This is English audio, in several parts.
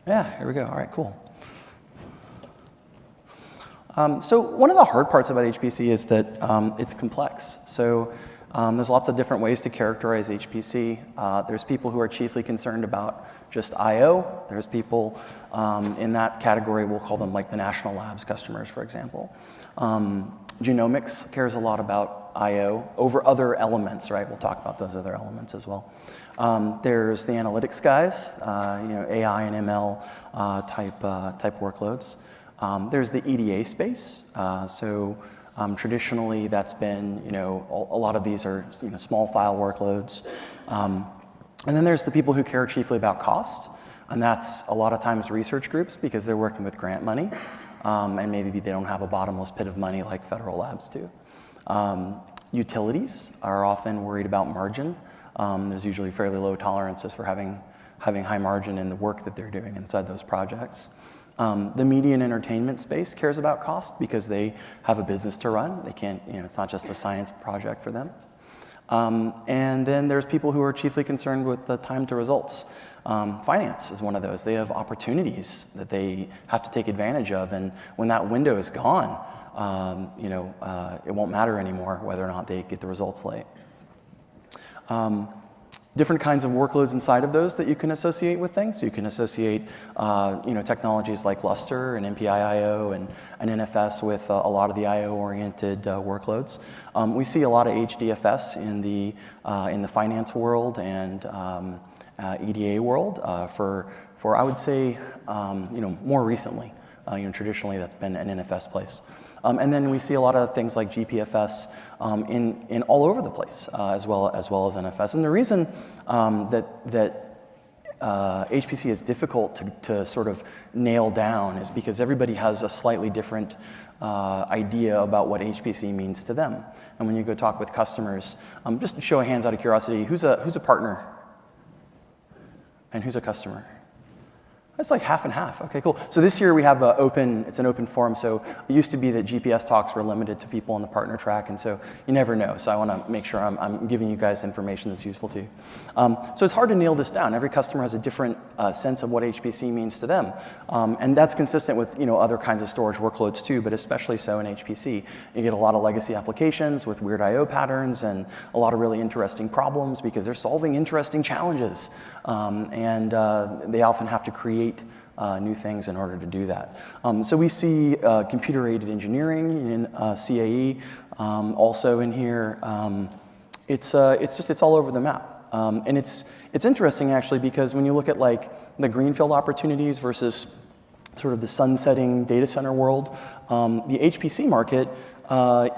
Yeah, here we go. All right, cool. So one of the hard parts about HPC is that it's complex. So there's lots of different ways to characterize HPC. There's people who are chiefly concerned about just I/O. There's people in that category, we'll call them like the national labs customers, for example. GENOMICS cares a lot about I/O over other elements, right? We'll talk about those other elements as well. There's the analytics guys, AI and ML type workloads. There's the EDA space. Traditionally, that's been, a lot of these are, small file workloads. And then there's the people who care chiefly about cost, and that's a lot of times research groups because they're working with grant money, and maybe they don't have a bottomless pit of money like federal labs do. Utilities are often worried about margin. There's usually fairly low tolerances for having high margin in the work that they're doing inside those projects. The media and entertainment space cares about cost because they have a business to run. They can't, it's not just a science project for them. And then there's people who are chiefly concerned with the time to results. Finance is one of those. They have opportunities that they have to take advantage of, and when that window is gone, it won't matter anymore whether or not they get the results late. Different kinds of workloads inside of those that you can associate with things. So you can associate, technologies like Lustre and MPI-IO and NFS with a lot of the I/O-oriented workloads. We see a lot of HDFS in the finance world and EDA world for I would say, more recently. Traditionally that's been an NFS place. And then we see a lot of things like GPFS in all over the place, as well as NFS. And the reason that HPC is difficult to sort of nail down is because everybody has a slightly different idea about what HPC means to them. And when you go talk with customers, just show of hands out of curiosity, who's a partner? And who's a customer? It's like half and half. Okay, cool. So this year we have it's an open forum. So it used to be that GPS talks were limited to people on the partner track, and so you never know. So I want to make sure I'm giving you guys information that's useful to you. So it's hard to nail this down. Every customer has a different sense of what HPC means to them, and that's consistent with other kinds of storage workloads too, but especially so in HPC. You get a lot of legacy applications with weird I/O patterns and a lot of really interesting problems because they're solving interesting challenges, and they often have to create new things in order to do that. So we see computer-aided engineering in CAE also in here. It's all over the map. And it's interesting actually because when you look at like the greenfield opportunities versus sort of the sunsetting data center world, the HPC market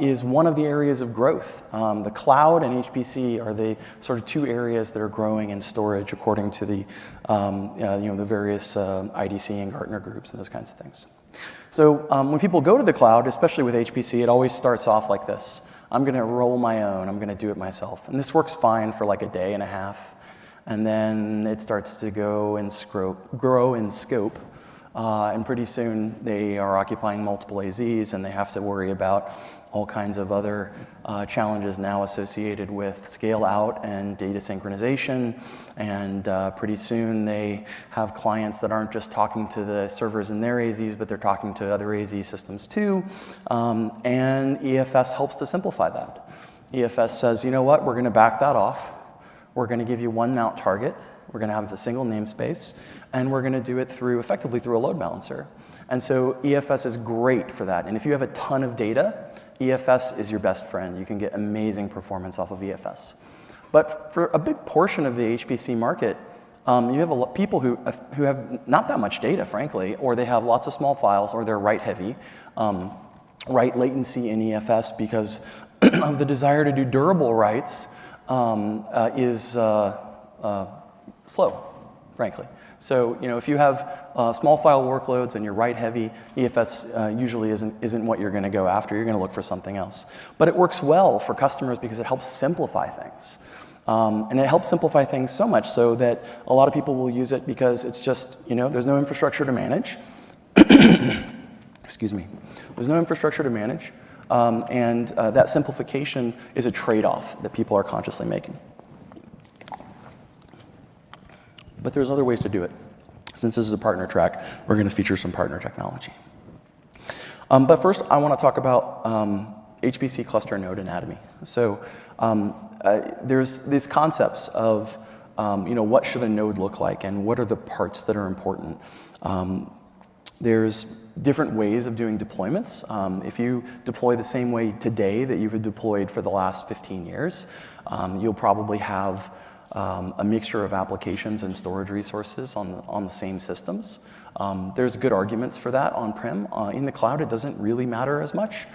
is one of the areas of growth. The cloud and HPC are the sort of two areas that are growing in storage according to the various IDC and Gartner groups and those kinds of things. So when people go to the cloud, especially with HPC, it always starts off like this. I'm going to roll my own. I'm going to do it myself. And this works fine for like a day and a half. And then it starts to grow in scope. And pretty soon they are occupying multiple AZs and they have to worry about all kinds of other challenges now associated with scale out and data synchronization. And pretty soon they have clients that aren't just talking to the servers in their AZs, but they're talking to other AZ systems too. And EFS helps to simplify that. EFS says, you know what, we're going to back that off. We're going to give you one mount target. We're going to have a single namespace, and we're going to do it effectively through a load balancer. And so EFS is great for that. And if you have a ton of data, EFS is your best friend. You can get amazing performance off of EFS. But for a big portion of the HPC market, you have people who have not that much data, frankly, or they have lots of small files, or they're write heavy. Write latency in EFS because of the desire to do durable writes is slow, frankly. So, if you have small file workloads and you're write heavy, EFS usually isn't what you're going to go after. You're going to look for something else. But it works well for customers because it helps simplify things. And it helps simplify things so much so that a lot of people will use it because it's just, there's no infrastructure to manage. Excuse me. There's no infrastructure to manage. And that simplification is a trade-off that people are consciously making. But there's other ways to do it. Since this is a partner track, we're going to feature some partner technology. But first, I want to talk about HPC cluster node anatomy. So there's these concepts of what should a node look like and what are the parts that are important. There's different ways of doing deployments. If you deploy the same way today that you've deployed for the last 15 years, you'll probably have a mixture of applications and storage resources on the same systems. There's good arguments for that on-prem. In the cloud, it doesn't really matter as much.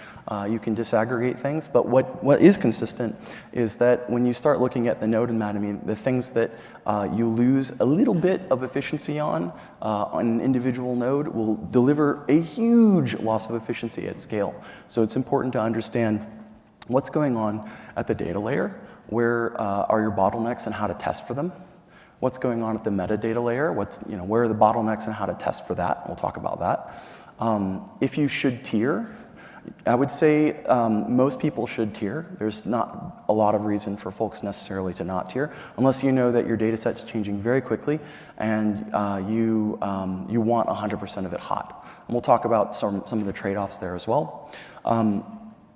You can disaggregate things, but what is consistent is that when you start looking at the node anatomy, the things that you lose a little bit of efficiency on an individual node will deliver a huge loss of efficiency at scale. So it's important to understand what's going on at the data layer, where are your bottlenecks and how to test for them. What's going on at the metadata layer? Where are the bottlenecks and how to test for that? We'll talk about that. If you should tier, I would say most people should tier. There's not a lot of reason for folks necessarily to not tier, unless you know that your data set's changing very quickly and you want 100% of it hot. And we'll talk about some of the trade-offs there as well.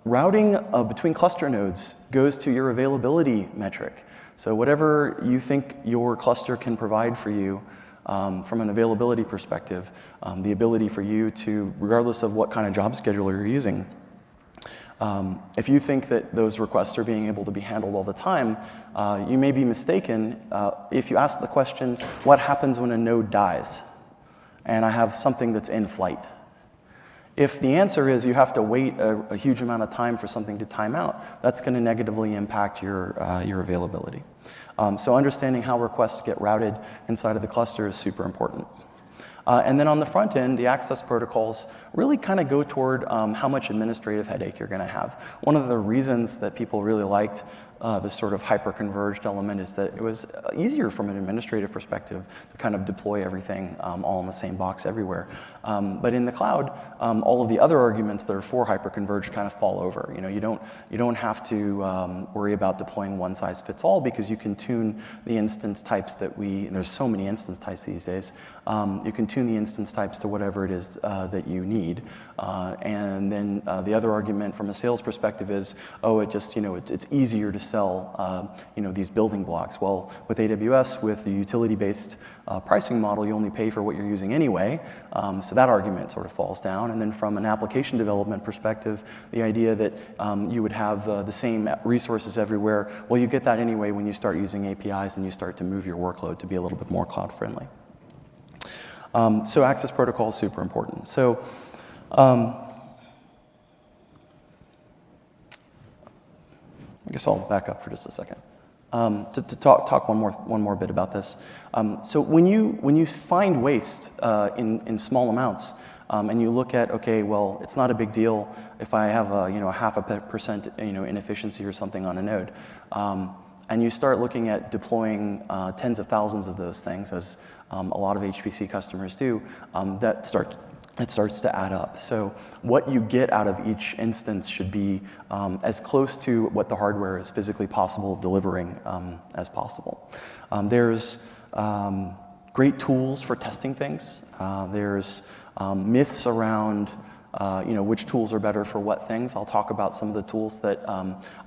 Routing between cluster nodes goes to your availability metric. So whatever you think your cluster can provide for you from an availability perspective, the ability for you to, regardless of what kind of job scheduler you're using, if you think that those requests are being able to be handled all the time, you may be mistaken if you ask the question, what happens when a node dies and I have something that's in flight? If the answer is you have to wait a huge amount of time for something to time out, that's going to negatively impact your availability. So understanding how requests get routed inside of the cluster is super important. And then on the front end, the access protocols really kind of go toward how much administrative headache you're going to have. One of the reasons that people really liked this sort of hyper-converged element is that it was easier from an administrative perspective to kind of deploy everything all in the same box everywhere. But in the cloud, all of the other arguments that are for hyper-converged kind of fall over. You don't have to worry about deploying one size fits all because you can tune the instance types and there's so many instance types these days. You can tune the instance types to whatever it is that you need. And then the other argument from a sales perspective is, it's easier to sell these building blocks. Well, with AWS, with the utility-based pricing model, you only pay for what you're using anyway. So that argument sort of falls down. And then from an application development perspective, the idea that you would have the same resources everywhere, well, you get that anyway when you start using APIs and you start to move your workload to be a little bit more cloud-friendly. So access protocol is super important. So I guess I'll back up for just a second to talk one more bit about this. So when you find waste in small amounts and you look at, okay, well, it's not a big deal if I have a 0.5% inefficiency or something on a node, and you start looking at deploying tens of thousands of those things, as a lot of HPC customers do, that starts to add up. So what you get out of each instance should be as close to what the hardware is physically possible delivering as possible. There's great tools for testing things. There's myths around which tools are better for what things. I'll talk about some of the tools that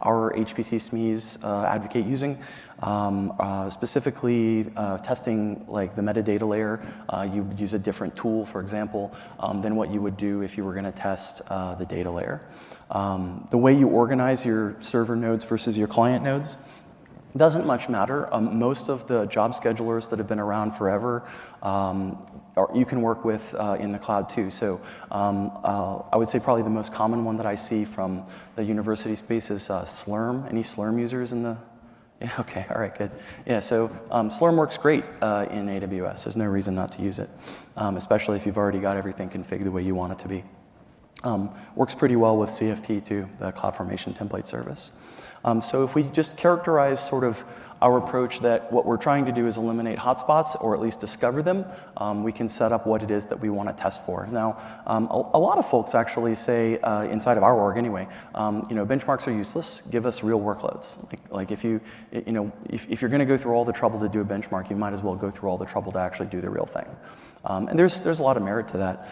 our HPC SMEs advocate using. Specifically testing like the metadata layer, you would use a different tool, for example, than what you would do if you were going to test the data layer. The way you organize your server nodes versus your client nodes doesn't much matter. Most of the job schedulers that have been around forever you can work with in the cloud too. So I would say probably the most common one that I see from the university space is Slurm. Any Slurm users in the? Yeah, okay, all right, good. Yeah, so Slurm works great in AWS. There's no reason not to use it, especially if you've already got everything configured the way you want it to be. Works pretty well with CFT too, the CloudFormation template service. So if we just characterize sort of our approach that what we're trying to do is eliminate hotspots, or at least discover them, we can set up what it is that we want to test for. Now, a lot of folks actually say, inside of our org anyway, benchmarks are useless, give us real workloads. Like if you're going to go through all the trouble to do a benchmark, you might as well go through all the trouble to actually do the real thing. And there's a lot of merit to that.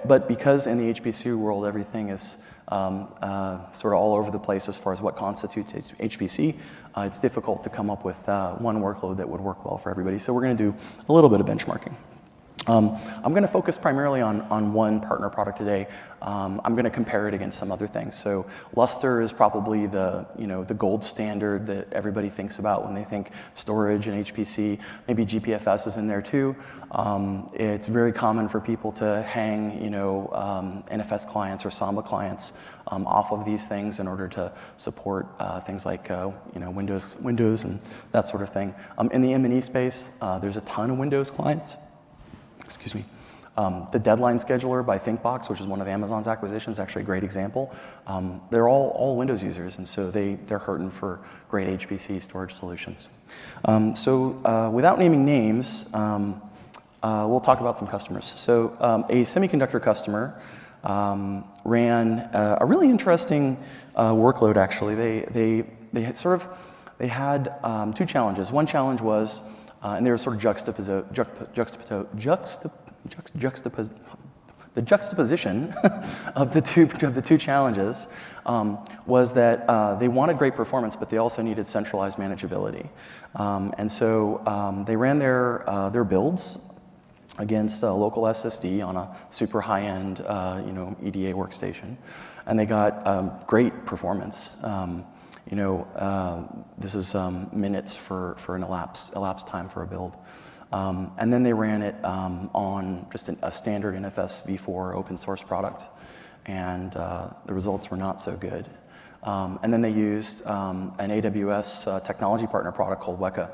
But because in the HPC world everything is sort of all over the place as far as what constitutes HPC, it's difficult to come up with one workload that would work well for everybody. So we're going to do a little bit of benchmarking. I'm going to focus primarily on one partner product today. I'm going to compare it against some other things. So Lustre is probably the gold standard that everybody thinks about when they think storage and HPC. Maybe GPFS is in there too. It's very common for people to hang NFS clients or Samba clients off of these things in order to support things like Windows and that sort of thing. In the M&E space, there's a ton of Windows clients. Excuse me. The deadline scheduler by ThinkBox, which is one of Amazon's acquisitions, is actually a great example. They're all Windows users, and so they're hurting for great HPC storage solutions. Without naming names, we'll talk about some customers. So a semiconductor customer ran a really interesting workload, actually. They had two challenges. One challenge was and they were sort of the juxtaposition of the two challenges was that they wanted great performance, but they also needed centralized manageability. And so they ran their builds against a local SSD on a super high-end EDA workstation, and they got great performance. This is minutes for an elapsed time for a build. And then they ran it on just a standard NFS v4 open source product, and the results were not so good. And then they used an AWS technology partner product called Weka,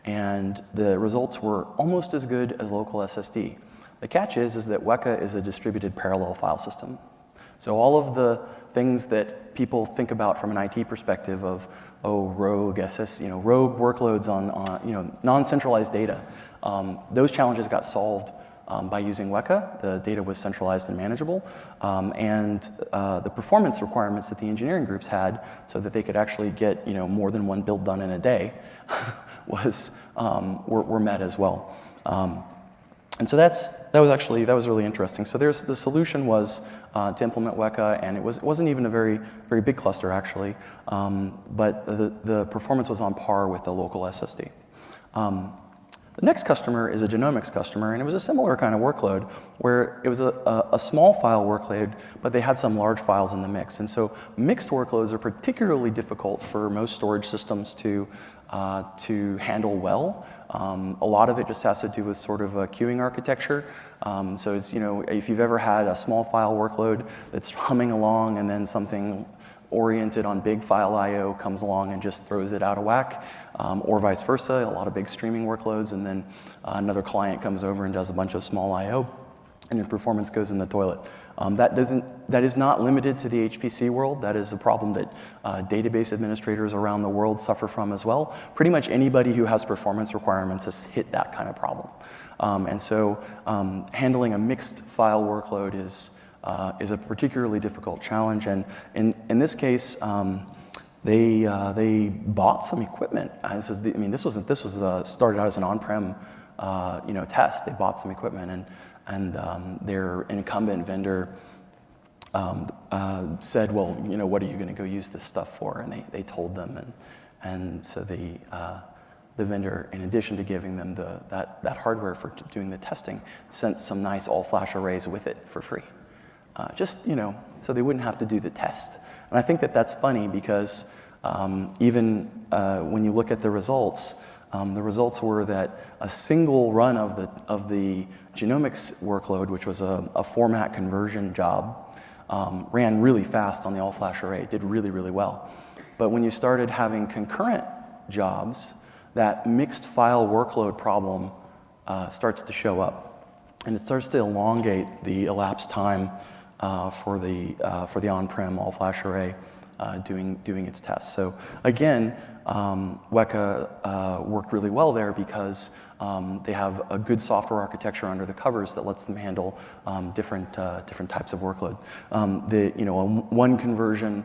and the results were almost as good as local SSD. The catch is that Weka is a distributed parallel file system. So all of the things that people think about from an IT perspective of, rogue rogue workloads on non-centralized data, those challenges got solved by using Weka. The data was centralized and manageable, and the performance requirements that the engineering groups had, so that they could actually get more than one build done in a day, were met as well. And so that was really interesting. So the solution was to implement Weka, and it wasn't even a very big cluster actually, but the performance was on par with the local SSD. The next customer is a GENOMICS customer, and it was a similar kind of workload where it was a small file workload, but they had some large files in the mix. And so mixed workloads are particularly difficult for most storage systems to handle well. A lot of it just has to do with sort of a queuing architecture. So it's, if you've ever had a small file workload that's humming along and then something oriented on big file I/O comes along and just throws it out of whack, or vice versa, a lot of big streaming workloads, and then another client comes over and does a bunch of small I/O, and your performance goes in the toilet. That is not limited to the HPC world. That is a problem that database administrators around the world suffer from as well. Pretty much anybody who has performance requirements has hit that kind of problem. And so handling a mixed file workload is a particularly difficult challenge. And in this case, they bought some equipment. This was started out as an on-prem test. They bought some equipment, and their incumbent vendor said, well, what are you going to go use this stuff for? And they told them, and so the vendor, in addition to giving them that hardware for doing the testing, sent some nice all-flash arrays with it for free. So they wouldn't have to do the test. And I think that that's funny because even when you look at the results were that a single run of the GENOMICS workload, which was a format conversion job, ran really fast on the all-flash array. It did really, really well. But when you started having concurrent jobs, that mixed file workload problem starts to show up, and it starts to elongate the elapsed time for the on-prem all-flash array doing its tests. So again, WECA worked really well there because they have a good software architecture under the covers that lets them handle different types of workload. One conversion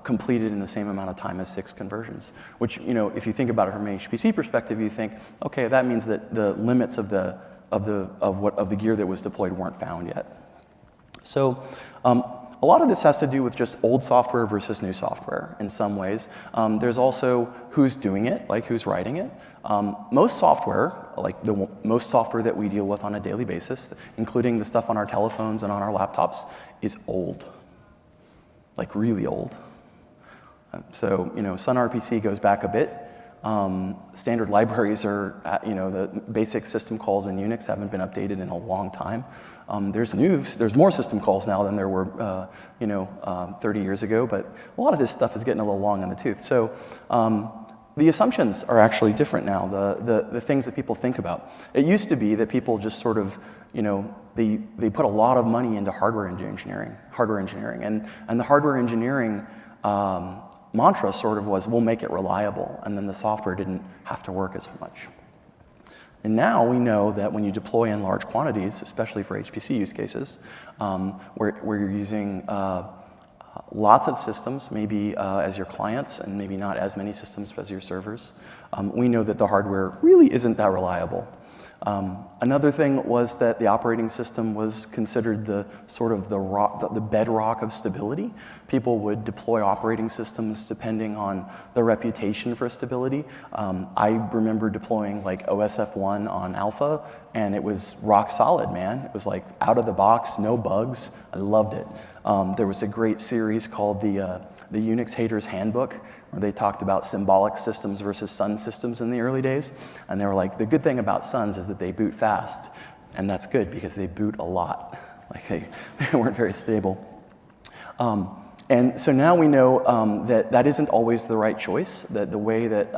completed in the same amount of time as 6 conversions, which, if you think about it from an HPC perspective, you think, okay, that means that the limits of the gear that was deployed weren't found yet. So a lot of this has to do with just old software versus new software in some ways. There's also who's doing it, like who's writing it. Most software, like most software that we deal with on a daily basis, including the stuff on our telephones and on our laptops, is old, like really old. So, Sun RPC goes back a bit. Standard libraries are, the basic system calls in Unix haven't been updated in a long time. There's more system calls now than there were, 30 years ago, but a lot of this stuff is getting a little long in the tooth. So the assumptions are actually different now, the things that people think about. It used to be that people just sort of, they put a lot of money into hardware engineering, and the hardware engineering mantra sort of was, we'll make it reliable, and then the software didn't have to work as much. And now we know that when you deploy in large quantities, especially for HPC use cases, where you're using lots of systems, maybe as your clients, and maybe not as many systems as your servers, we know that the hardware really isn't that reliable. Another thing was that the operating system was considered the sort of the bedrock of stability. People would deploy operating systems depending on the reputation for stability. I remember deploying like OSF1 on Alpha, and it was rock solid, man. It was like out of the box, no bugs. I loved it. There was a great series called the Unix Haters Handbook, where they talked about symbolic systems versus Sun systems in the early days. And they were like, the good thing about Suns is that they boot fast. And that's good because they boot a lot. Like they weren't very stable. And so now we know that isn't always the right choice, that the way that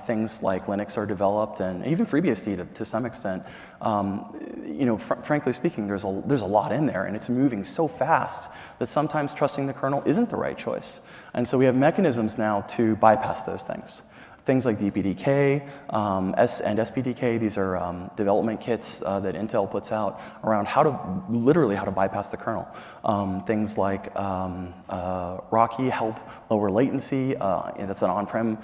things like Linux are developed, and even FreeBSD to some extent, frankly speaking, there's a lot in there, and it's moving so fast that sometimes trusting the kernel isn't the right choice. And so we have mechanisms now to bypass those things. Things like DPDK and SPDK, these are development kits that Intel puts out around literally how to bypass the kernel. Things like Rocky help lower latency. That's an on-prem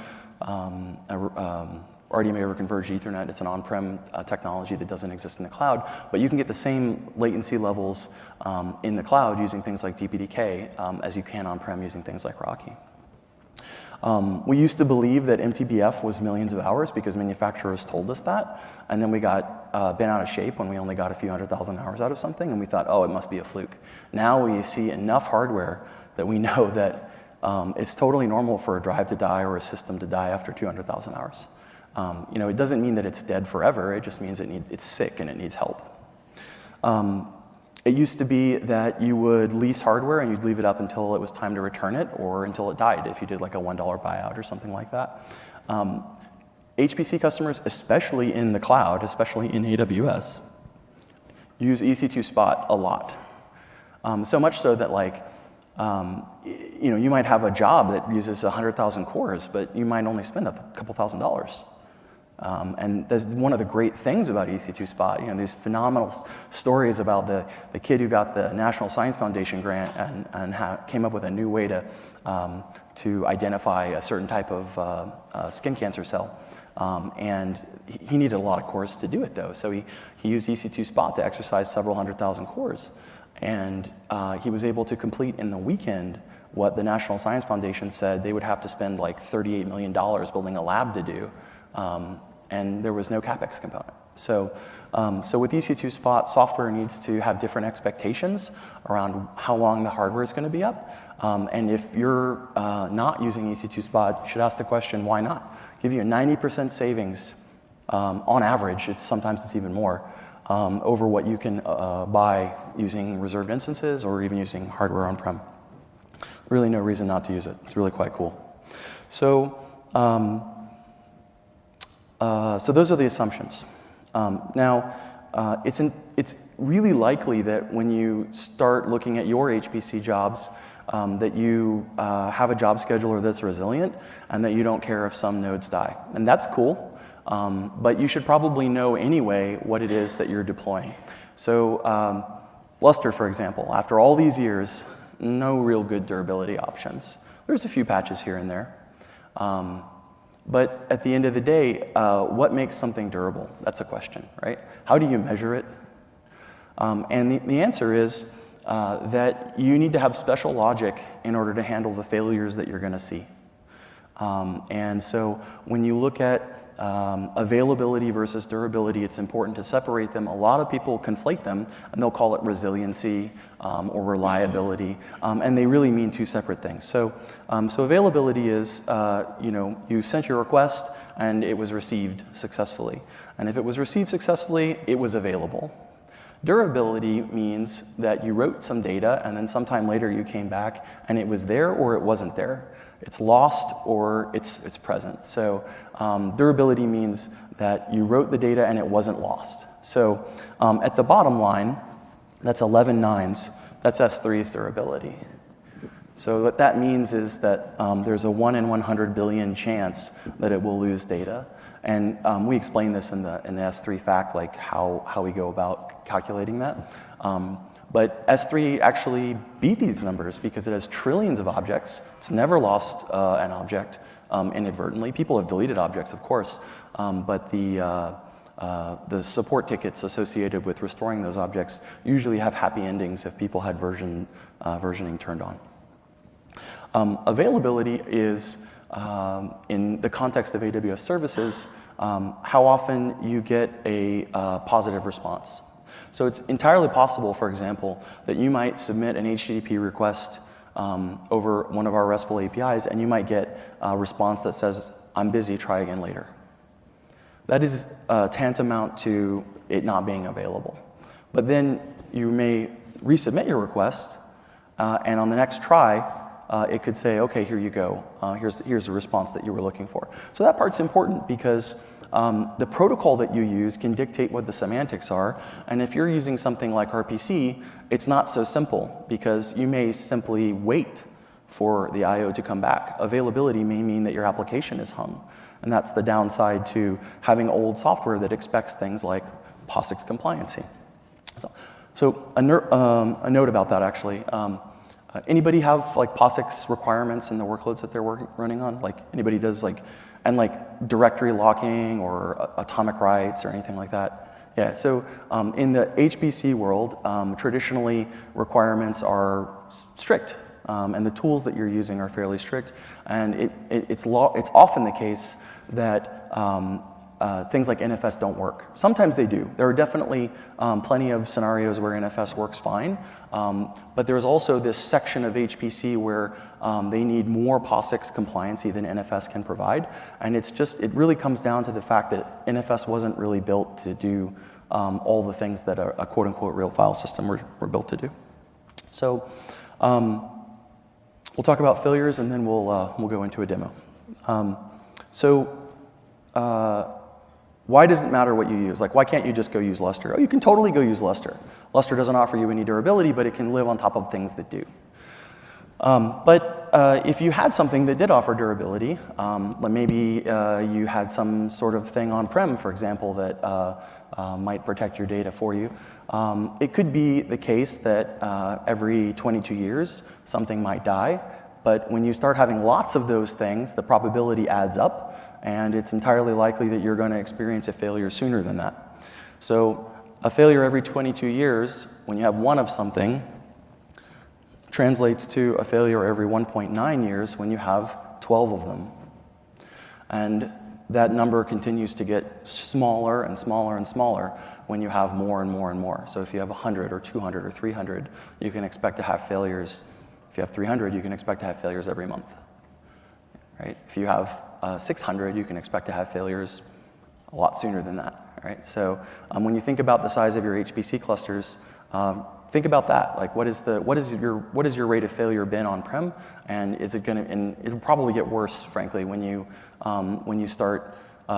RDMA over converged Ethernet. It's an on-prem technology that doesn't exist in the cloud, but you can get the same latency levels in the cloud using things like DPDK as you can on-prem using things like Rocky. We used to believe that MTBF was millions of hours because manufacturers told us that, and then we got bent out of shape when we only got a few 100,000 hours out of something, and we thought, oh, it must be a fluke. Now we see enough hardware that we know that it's totally normal for a drive to die or a system to die after 200,000 hours. It doesn't mean that it's dead forever. It just means it's sick and it needs help. It used to be that you would lease hardware and you'd leave it up until it was time to return it or until it died if you did like a $1 buyout or something like that. HPC customers, especially in the cloud, especially in AWS, use EC2 Spot a lot. So much so that you might have a job that uses 100,000 cores, but you might only spend a couple $1,000s. And that's one of the great things about EC2 Spot. These phenomenal stories about the kid who got the National Science Foundation grant and came up with a new way to identify a certain type of skin cancer cell. And he needed a lot of cores to do it, though. So he used EC2 Spot to exercise several 100,000 cores. And he was able to complete in the weekend what the National Science Foundation said they would have to spend like $38 million building a lab to do. And there was no CapEx component. So with EC2 Spot, software needs to have different expectations around how long the hardware is going to be up. And if you're not using EC2 Spot, you should ask the question, why not? Give you a 90% savings on average. Sometimes it's even more over what you can buy using reserved instances or even using hardware on-prem. Really no reason not to use it. It's really quite cool. So those are the assumptions. Now, it's really likely that when you start looking at your HPC jobs, that you have a job scheduler that's resilient, and that you don't care if some nodes die. And that's cool, but you should probably know anyway what it is that you're deploying. So Lustre, for example, after all these years, no real good durability options. There's a few patches here and there. But at the end of the day, what makes something durable? That's a question, right? How do you measure it? And the answer is that you need to have special logic in order to handle the failures that you're going to see. And so when you look at availability versus durability, it's important to separate them. A lot of people conflate them, and they'll call it resiliency or reliability, and they really mean two separate things. So availability is, you sent your request, and it was received successfully. And if it was received successfully, it was available. Durability means that you wrote some data, and then sometime later you came back, and it was there or it wasn't there. It's lost or it's present. So durability means that you wrote the data and it wasn't lost. So at the bottom line, that's 11 nines. That's S3's durability. So what that means is that there's a 1 in 100 billion chance that it will lose data. And we explain this in the S3 fact, like how we go about calculating that. But S3 actually beat these numbers because it has trillions of objects. It's never lost an object inadvertently. People have deleted objects, of course, but the support tickets associated with restoring those objects usually have happy endings if people had versioning turned on. Availability is, in the context of AWS services, how often you get a positive response. So it's entirely possible, for example, that you might submit an HTTP request over one of our RESTful APIs, and you might get a response that says, "I'm busy, try again later." That is tantamount to it not being available. But then you may resubmit your request, and on the next try, it could say, "Okay, here you go. Here's the response that you were looking for." So that part's important because the protocol that you use can dictate what the semantics are. And if you're using something like RPC, it's not so simple because you may simply wait for the I/O to come back. Availability may mean that your application is hung. And that's the downside to having old software that expects things like POSIX compliancy. So a note about that, actually. Anybody have like POSIX requirements in the workloads that they're running on? Like anybody does directory locking or atomic rights or anything like that? Yeah, so in the HPC world, traditionally requirements are strict, and the tools that you're using are fairly strict. And it's often the case that things like NFS don't work. Sometimes they do. There are definitely plenty of scenarios where NFS works fine, but there's also this section of HPC where they need more POSIX compliancy than NFS can provide, and it really comes down to the fact that NFS wasn't really built to do all the things that a quote-unquote real file system were built to do. So we'll talk about failures, and then we'll go into a demo. Why does it matter what you use? Like, why can't you just go use Lustre? Oh, you can totally go use Lustre. Lustre doesn't offer you any durability, but it can live on top of things that do. But if you had something that did offer durability, maybe you had some sort of thing on-prem, for example, that might protect your data for you, it could be the case that every 22 years something might die. But when you start having lots of those things, the probability adds up, and it's entirely likely that you're going to experience a failure sooner than that. So a failure every 22 years, when you have one of something, translates to a failure every 1.9 years when you have 12 of them. And that number continues to get smaller and smaller and smaller when you have more and more and more. So if you have 100 or 200 or 300, you can expect to have failures. If you have 300, you can expect to have failures every month. Right? If you have 600, you can expect to have failures a lot sooner than that. Right? So when you think about the size of your HPC clusters, think about that. Like, what is your rate of failure been on-prem, and is it going to? And it'll probably get worse, frankly, when you start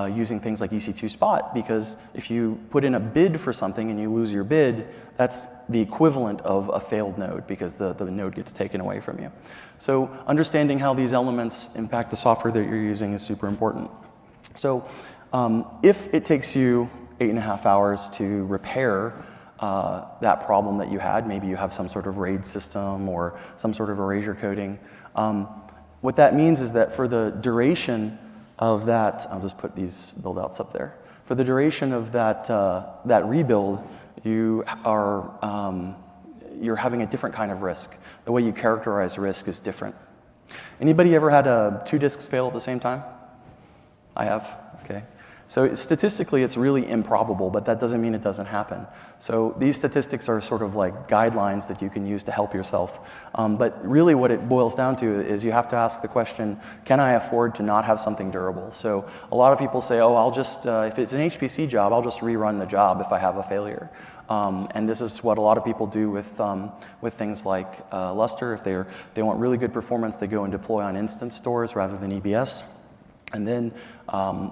using things like EC2 Spot, because if you put in a bid for something and you lose your bid, that's the equivalent of a failed node, because the node gets taken away from you. So understanding how these elements impact the software that you're using is super important. So if it takes you 8.5 hours to repair that problem that you had, maybe you have some sort of RAID system or some sort of erasure coding, what that means is that for the duration of that, I'll just put these build outs up there. For the duration of that, that rebuild, you're having a different kind of risk. The way you characterize risk is different. Anybody ever had 2 disks fail at the same time? I have, okay. So statistically, it's really improbable, but that doesn't mean it doesn't happen. So these statistics are sort of like guidelines that you can use to help yourself. But really what it boils down to is you have to ask the question, can I afford to not have something durable? So a lot of people say, oh, I'll just, if it's an HPC job, I'll just rerun the job if I have a failure. And this is what a lot of people do with things like Lustre. If they want really good performance, they go and deploy on instance stores rather than EBS. And then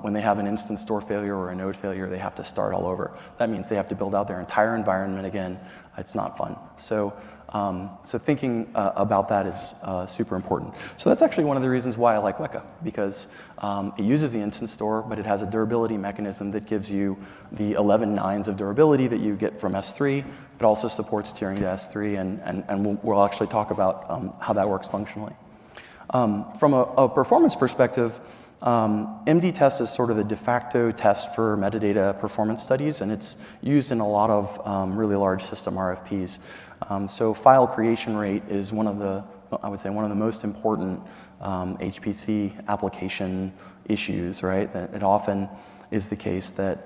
when they have an instance store failure or a node failure, they have to start all over. That means they have to build out their entire environment again. It's not fun. So, so thinking about that is super important. So that's actually one of the reasons why I like Weka, because it uses the instance store, but it has a durability mechanism that gives you the 11 nines of durability that you get from S3. It also supports tiering to S3, and we'll actually talk about how that works functionally. From a performance perspective, MD-test is sort of the de facto test for metadata performance studies, and it's used in a lot of really large system RFPs. So file creation rate is one of the, I would say, one of the most important HPC application issues, right? That it often is the case that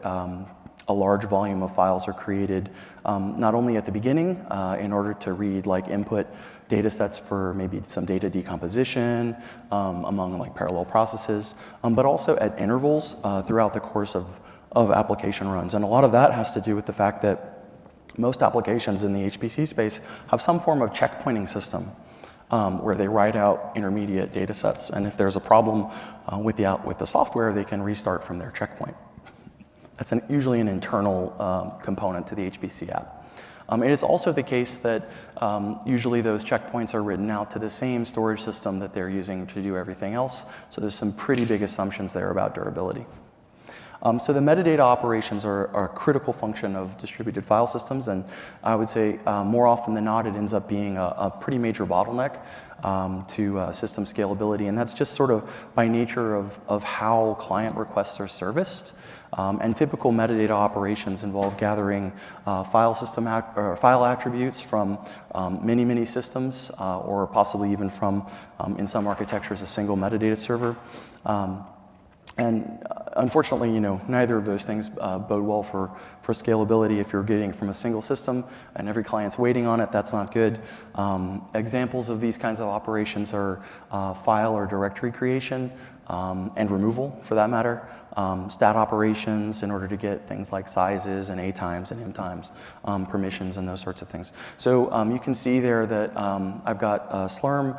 a large volume of files are created not only at the beginning in order to read like input data sets for maybe some data decomposition among like parallel processes, but also at intervals throughout the course of application runs. And a lot of that has to do with the fact that most applications in the HPC space have some form of checkpointing system where they write out intermediate data sets. And if there's a problem with the software, they can restart from their checkpoint. That's usually an internal component to the HPC app. It is also the case that usually those checkpoints are written out to the same storage system that they're using to do everything else. So there's some pretty big assumptions there about durability. So the metadata operations are a critical function of distributed file systems, and I would say more often than not, it ends up being a pretty major bottleneck to system scalability, and that's just sort of by nature of how client requests are serviced. And typical metadata operations involve gathering file attributes from many systems, or possibly even from, in some architectures, a single metadata server. And unfortunately, neither of those things bode well for scalability. If you're getting from a single system and every client's waiting on it, that's not good. Examples of these kinds of operations are file or directory creation and removal, for that matter. Stat operations in order to get things like sizes and A times and M times, permissions and those sorts of things. So you can see there that I've got Slurm.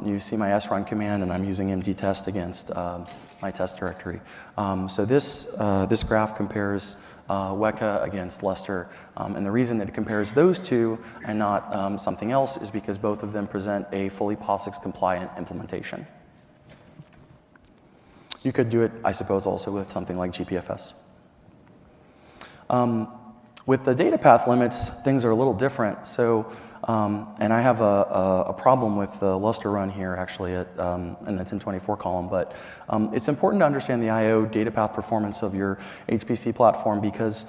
You see my srun command, and I'm using MD-test against my test directory. So this graph compares Weka against Lustre, and the reason that it compares those two and not something else is because both of them present a fully POSIX compliant implementation. You could do it, I suppose, also with something like GPFS. With the data path limits, things are a little different. So, and I have a problem with the Lustre run here, actually, in the 1024 column. But it's important to understand the I/O data path performance of your HPC platform, because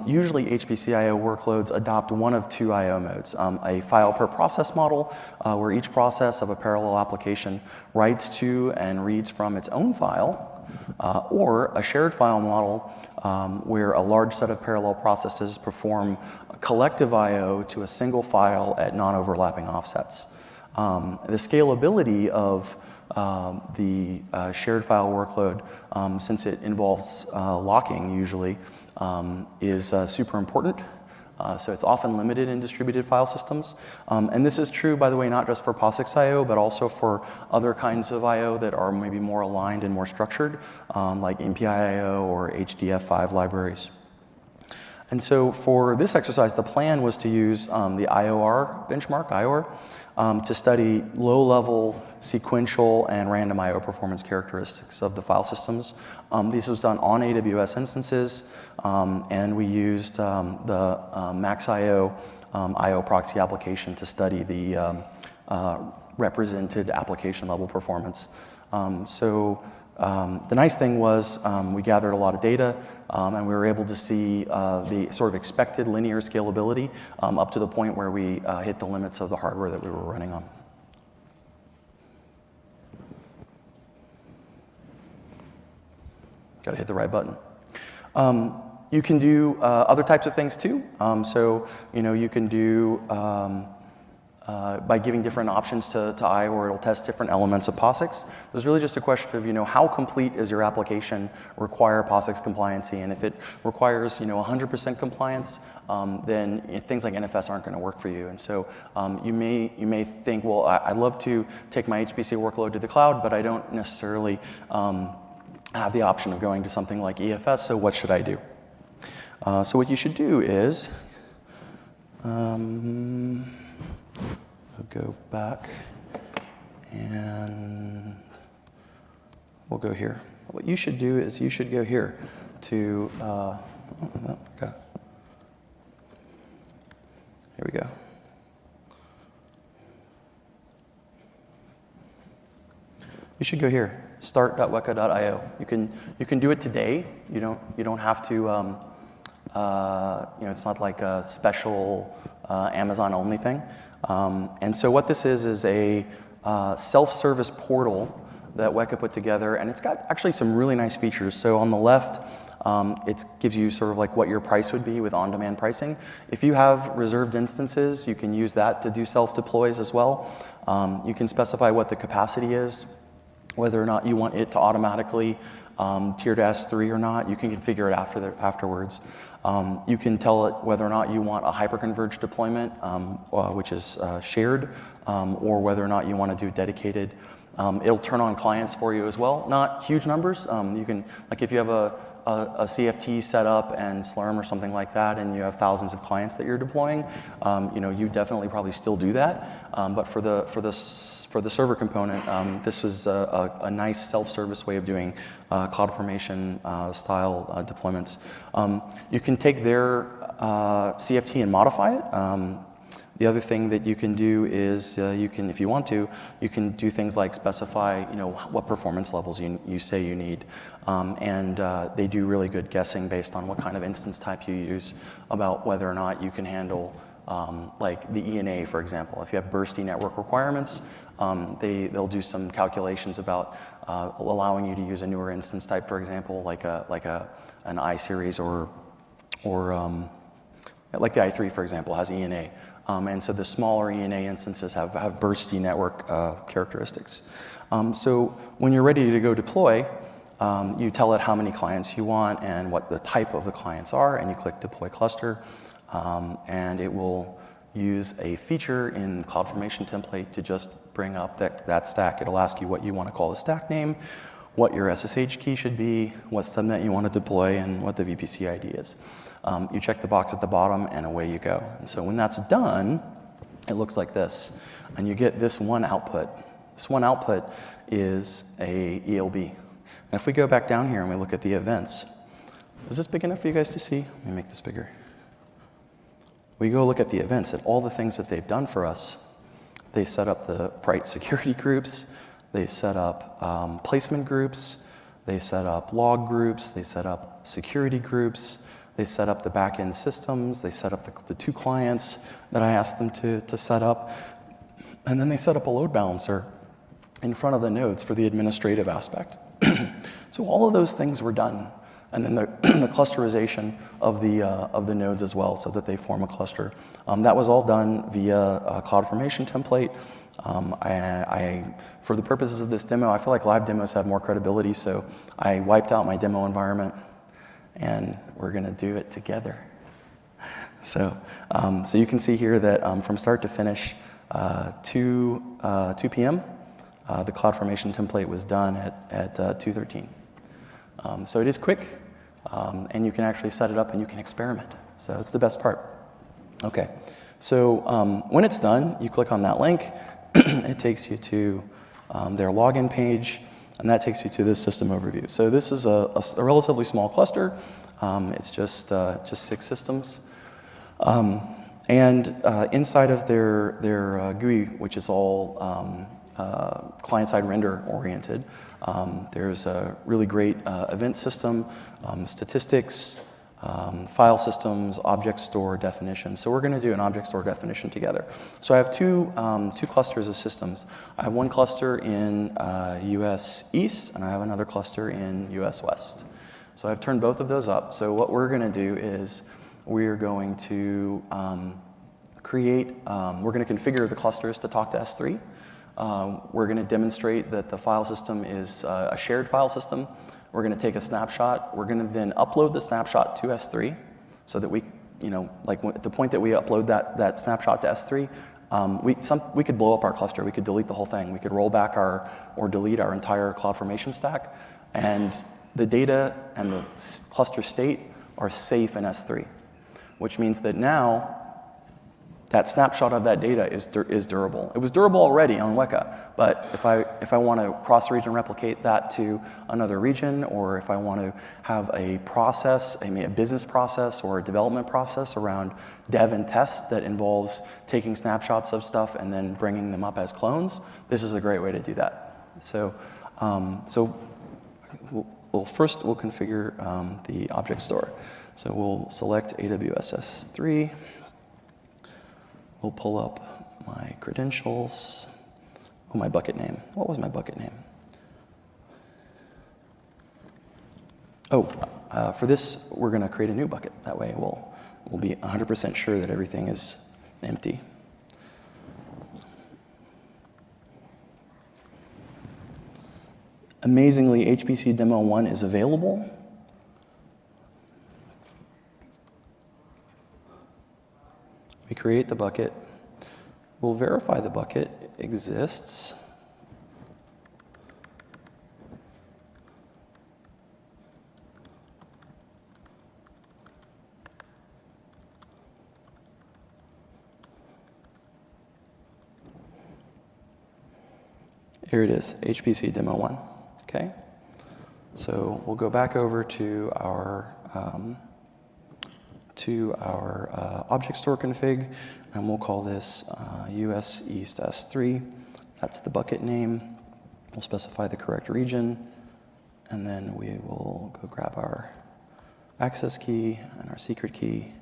usually HPC I/O workloads adopt one of two I/O modes: a file per process model, where each process of a parallel application writes to and reads from its own file, or a shared file model where a large set of parallel processes perform collective I/O to a single file at non-overlapping offsets. The scalability of the shared file workload, since it involves locking usually, is super important. So it's often limited in distributed file systems. And this is true, by the way, not just for POSIX I/O, but also for other kinds of I/O that are maybe more aligned and more structured, like MPI I/O or HDF5 libraries. And so for this exercise, the plan was to use the IOR benchmark, IOR, to study low-level sequential and random I/O performance characteristics of the file systems. This was done on AWS instances, and we used the MaxIO I/O proxy application to study the represented application level performance. The nice thing was we gathered a lot of data, and we were able to see the sort of expected linear scalability up to the point where we hit the limits of the hardware that we were running on. Got to hit the right button. You can do other types of things too. You can do by giving different options to I/O, or it'll test different elements of POSIX. There's really just a question of, how complete is your application require POSIX compliancy? And if it requires, 100% compliance, then things like NFS aren't going to work for you. And so you may think, well, I'd love to take my HPC workload to the cloud, but I don't necessarily have the option of going to something like EFS. So what should I do? So what you should do is we'll go back and we'll go here. What you should do is you should go here to, okay. Here we go. You should go here, start.weka.io. You can do it today. You don't have to. It's not like a special Amazon-only thing. And so what this is a self-service portal that Weka put together, and it's got actually some really nice features. So on the left, it gives you sort of like what your price would be with on-demand pricing. If you have reserved instances, you can use that to do self-deploys as well. You can specify what the capacity is, whether or not you want it to automatically tier to S3 or not. You can configure it afterwards. You can tell it whether or not you want a hyperconverged deployment, which is shared, or whether or not you want to do dedicated. It'll turn on clients for you as well. Not huge numbers. You can, like if you have a CFT set up and Slurm or something like that, and you have thousands of clients that you're deploying, you definitely probably still do that. But for the server component, this was a nice self-service way of doing CloudFormation style deployments. You can take their CFT and modify it. The other thing that you can do is you can, if you want to, you can do things like specify, what performance levels you say you need, and they do really good guessing based on what kind of instance type you use about whether or not you can handle, like the ENA, for example. If you have bursty network requirements, they'll do some calculations about allowing you to use a newer instance type, for example, like an I series or like the i3, for example, has ENA. And so the smaller ENA instances have bursty network characteristics. So when you're ready to go deploy, you tell it how many clients you want and what the type of the clients are, and you click Deploy Cluster, and it will use a feature in CloudFormation template to just bring up that stack. It'll ask you what you want to call the stack name, what your SSH key should be, what subnet you want to deploy, and what the VPC ID is. You check the box at the bottom, and away you go. And so when that's done, it looks like this. And you get this one output. This one output is a ELB. And if we go back down here and we look at the events, is this big enough for you guys to see? Let me make this bigger. We go look at the events, at all the things that they've done for us. They set up the bright security groups. They set up placement groups. They set up log groups. They set up security groups. They set up the back-end systems. They set up the two clients that I asked them to set up. And then they set up a load balancer in front of the nodes for the administrative aspect. So all of those things were done. And then the clusterization of the nodes as well, so that they form a cluster. That was all done via a CloudFormation template. For the purposes of this demo, I feel like live demos have more credibility, so I wiped out my demo environment, and we're going to do it together. So, so you can see here that from start to finish, 2 p.m., the CloudFormation template was done at 2:13. So it is quick, and you can actually set it up and you can experiment. So it's the best part. Okay, so when it's done, you click on that link. It takes you to their login page, and that takes you to the system overview. So this is a relatively small cluster. It's just 6 systems. And inside of their GUI, which is all client-side render oriented, there's a really great event system, statistics, file systems, object store definition. So we're going to do an object store definition together. So I have two clusters of systems. I have one cluster in US East, and I have another cluster in US West. So I've turned both of those up. So what we're going to do is we're going to we're going to configure the clusters to talk to S3. We're going to demonstrate that the file system is a shared file system. We're going to take a snapshot. We're going to then upload the snapshot to S3 so that we, like at the point that we upload that snapshot to S3, we could blow up our cluster. We could delete the whole thing. We could roll back or delete our entire CloudFormation stack. And the data and the cluster state are safe in S3, which means that now that snapshot of that data is durable. It was durable already on Weka, but if I want to cross-region replicate that to another region, or if I want to have a process, a business process or a development process around dev and test that involves taking snapshots of stuff and then bringing them up as clones, this is a great way to do that. So, first we'll configure the object store. So we'll select AWS S3. We'll pull up my credentials. Oh, my bucket name. What was my bucket name? Oh, for this, we're going to create a new bucket. That way we'll be 100% sure that everything is empty. Amazingly, HPC Demo 1 is available. We create the bucket. We'll verify the bucket exists. Here it is, HPC Demo 1. Okay? So we'll go back over to our object store config, and we'll call this US East S3. That's the bucket name. We'll specify the correct region, and then we will go grab our access key and our secret key,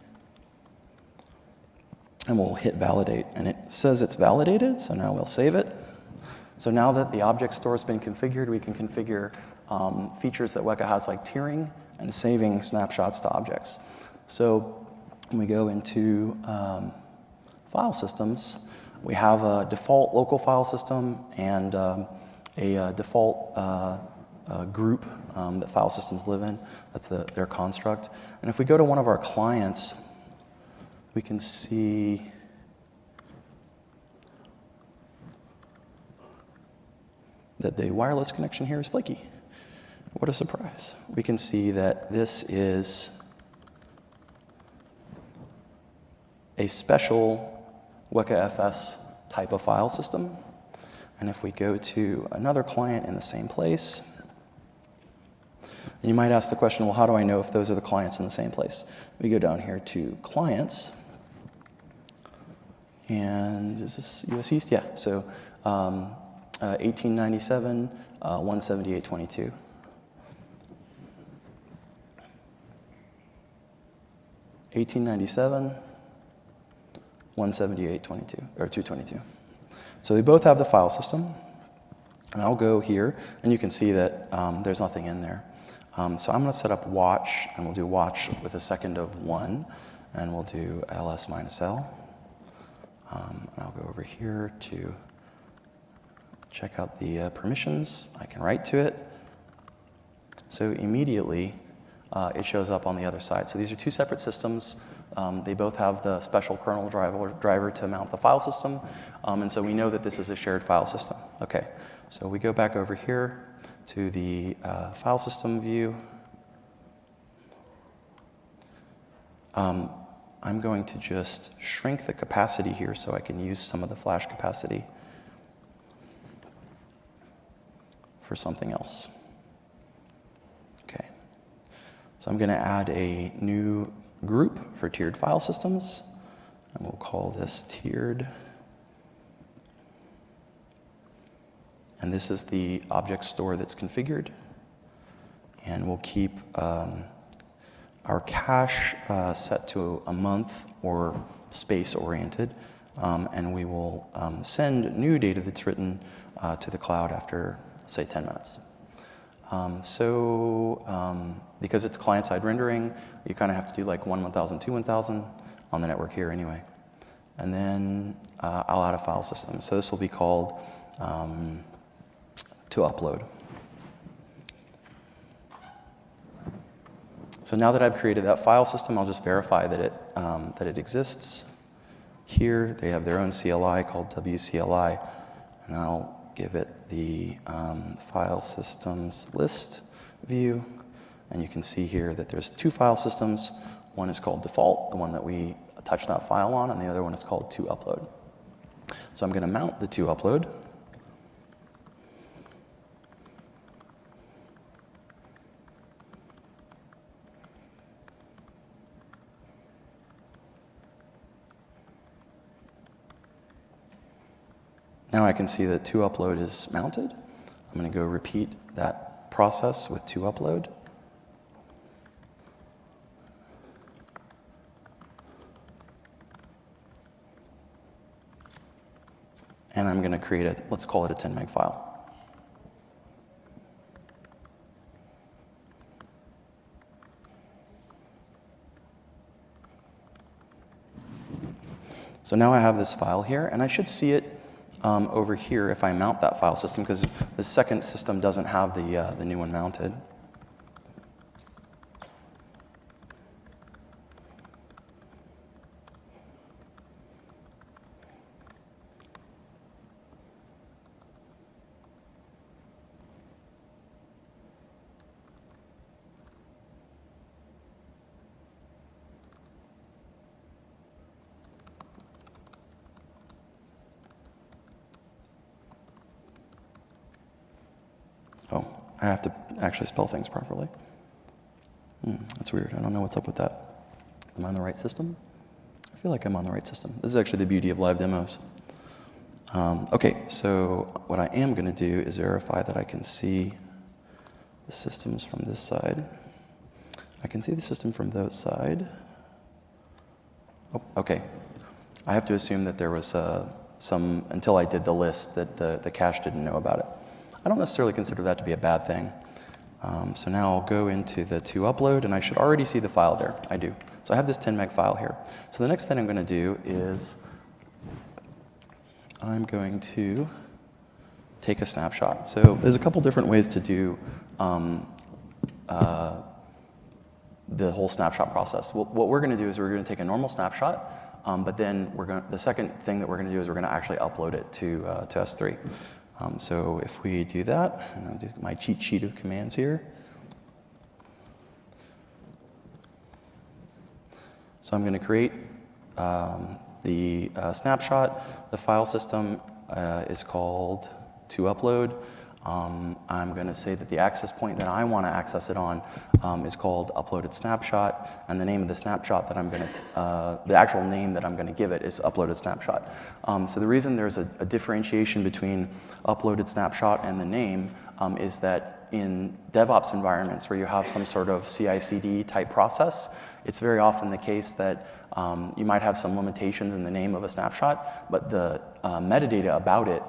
and we'll hit validate. And it says it's validated, so now we'll save it. So now that the object store has been configured, we can configure features that Weka has, like tiering and saving snapshots to objects. So when we go into file systems, we have a default local file system and a default group that file systems live in. That's their construct. And if we go to one of our clients, we can see that the wireless connection here is flaky. What a surprise. We can see that this is a special WekaFS type of file system. And if we go to another client in the same place, and you might ask the question, well, how do I know if those are the clients in the same place? We go down here to clients, and is this US East? Yeah, so 1897, 178.22. $1897, 178.22, or 222. So they both have the file system. And I'll go here, and you can see that there's nothing in there. So I'm going to set up watch, and we'll do watch with a second of 1, and we'll do ls minus l. And I'll go over here to check out the permissions. I can write to it. So immediately, it shows up on the other side. So these are two separate systems. They both have the special kernel driver to mount the file system, and so we know that this is a shared file system. Okay, so we go back over here to the file system view. I'm going to just shrink the capacity here so I can use some of the flash capacity for something else. Okay, so I'm going to add a new group for tiered file systems, and we'll call this tiered. And this is the object store that's configured. And we'll keep our cache set to a month or space-oriented, and we will send new data that's written to the cloud after, say, 10 minutes. Because it's client-side rendering, you kind of have to do like 1,000, 2,000 on the network here anyway. And then I'll add a file system. So this will be called to upload. So now that I've created that file system, I'll just verify that it exists. Here, they have their own CLI called WCLI, and I'll give it the file systems list view. And you can see here that there's two file systems. One is called default, the one that we touched that file on, and the other one is called to upload. So I'm going to mount the to upload. Now I can see that to upload is mounted. I'm going to go repeat that process with to upload. And I'm going to create a, let's call it a 10 meg file. So now I have this file here, and I should see it over here if I mount that file system, because the second system doesn't have the new one mounted. Oh, I have to actually spell things properly. That's weird. I don't know what's up with that. Am I on the right system? I feel like I'm on the right system. This is actually the beauty of live demos. Okay, so what I am going to do is verify that I can see the systems from this side. I can see the system from that side. Oh, okay. I have to assume that there was some, until I did the list, that the cache didn't know about it. I don't necessarily consider that to be a bad thing. So now I'll go into the to upload, and I should already see the file there. I do. So I have this 10 meg file here. So the next thing I'm going to do is I'm going to take a snapshot. So there's a couple different ways to do the whole snapshot process. What we're going to do is we're going to take a normal snapshot, but then the second thing that we're going to do is we're going to actually upload it to S3. So if we do that, and I'll do my cheat sheet of commands here. So I'm going to create the snapshot. The file system is called to upload. I'm going to say that the access point that I want to access it on is called uploaded snapshot, and the name of the snapshot that I'm going to, the actual name that I'm going to give it is uploaded snapshot. So the reason there's a differentiation between uploaded snapshot and the name is that in DevOps environments where you have some sort of CI/CD type process, it's very often the case that you might have some limitations in the name of a snapshot, but the metadata about it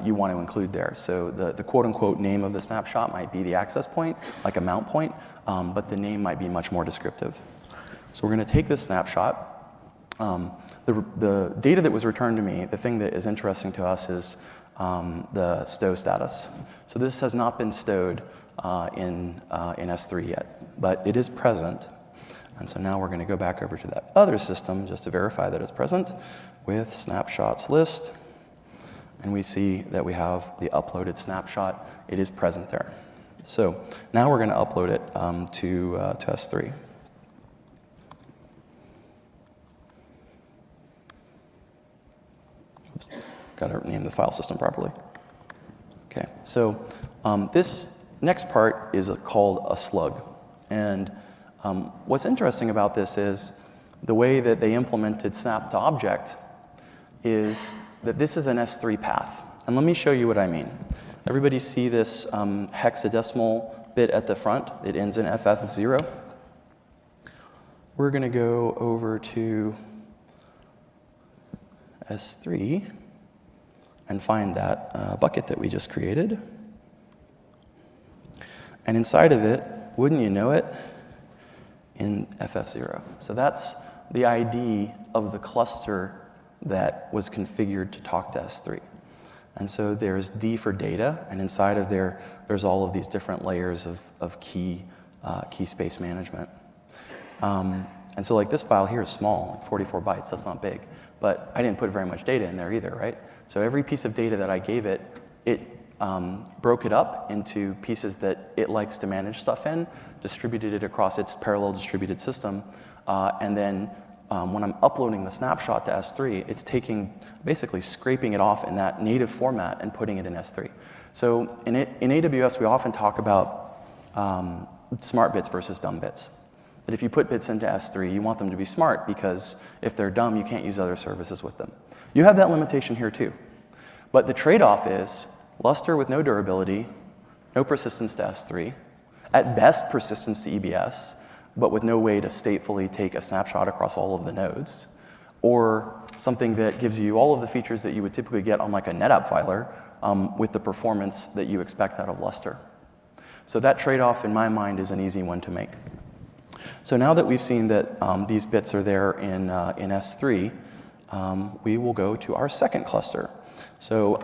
you want to include there. So the quote-unquote name of the snapshot might be the access point, like a mount point, but the name might be much more descriptive. So we're going to take this snapshot. The data that was returned to me, the thing that is interesting to us is the stow status. So this has not been stowed in S3 yet, but it is present. And so now we're going to go back over to that other system just to verify that it's present with snapshots list. And we see that we have the uploaded snapshot. It is present there. So now we're going to upload it to S3. Oops, got to name the file system properly. Okay, so this next part is called a slug. And what's interesting about this is the way that they implemented snap to object is that this is an S3 path. And let me show you what I mean. Everybody see this hexadecimal bit at the front? It ends in FF of 0. We're going to go over to S3 and find that bucket that we just created. And inside of it, wouldn't you know it, in FF0. So that's the ID of the cluster that was configured to talk to S3. And so there's D for data, and inside of there, there's all of these different layers of key space management. And so like this file here is small, like 44 bytes, that's not big. But I didn't put very much data in there either, right? So every piece of data that I gave it, it broke it up into pieces that it likes to manage stuff in, distributed it across its parallel distributed system, and then when I'm uploading the snapshot to S3, it's basically scraping it off in that native format and putting it in S3. So in AWS, we often talk about smart bits versus dumb bits. That if you put bits into S3, you want them to be smart because if they're dumb, you can't use other services with them. You have that limitation here too. But the trade-off is Lustre with no durability, no persistence to S3, at best persistence to EBS, but with no way to statefully take a snapshot across all of the nodes, or something that gives you all of the features that you would typically get on like a NetApp filer with the performance that you expect out of Lustre. So that trade-off in my mind is an easy one to make. So now that we've seen that these bits are there in S3, we will go to our second cluster. So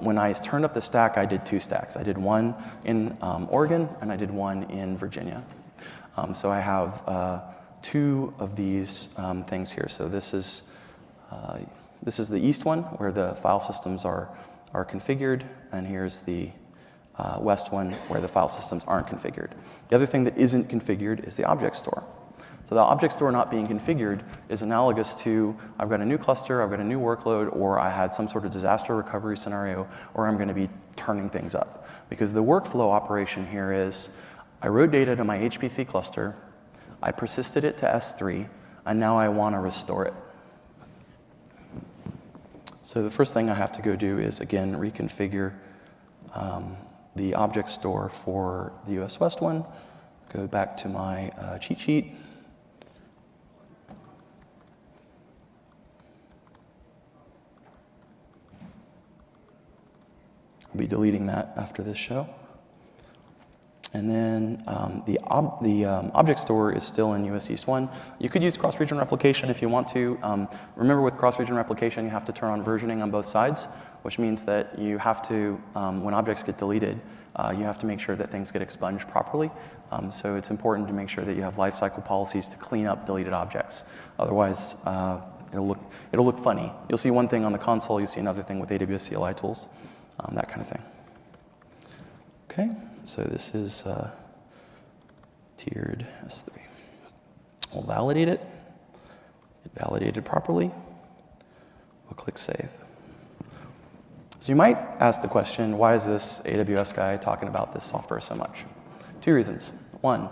when I turned up the stack, I did 2 stacks. I did one in Oregon, and I did one in Virginia. So I have 2 of these things here. So this is the east one, where the file systems are configured, and here's the west one, where the file systems aren't configured. The other thing that isn't configured is the object store. So the object store not being configured is analogous to I've got a new cluster, I've got a new workload, or I had some sort of disaster recovery scenario, or I'm going to be turning things up. Because the workflow operation here is I wrote data to my HPC cluster, I persisted it to S3, and now I want to restore it. So the first thing I have to go do is, again, reconfigure the object store for the US West one. Go back to my cheat sheet. I'll be deleting that after this show. And then the object store is still in US East 1. You could use cross-region replication if you want to. Remember, with cross-region replication, you have to turn on versioning on both sides, which means that you have to, when objects get deleted, you have to make sure that things get expunged properly. So it's important to make sure that you have lifecycle policies to clean up deleted objects. Otherwise, it'll look funny. You'll see one thing on the console, you'll see another thing with AWS CLI tools, that kind of thing. Okay. So this is tiered S3. We'll validate it. It validated properly. We'll click Save. So you might ask the question, why is this AWS guy talking about this software so much? 2 reasons. 1,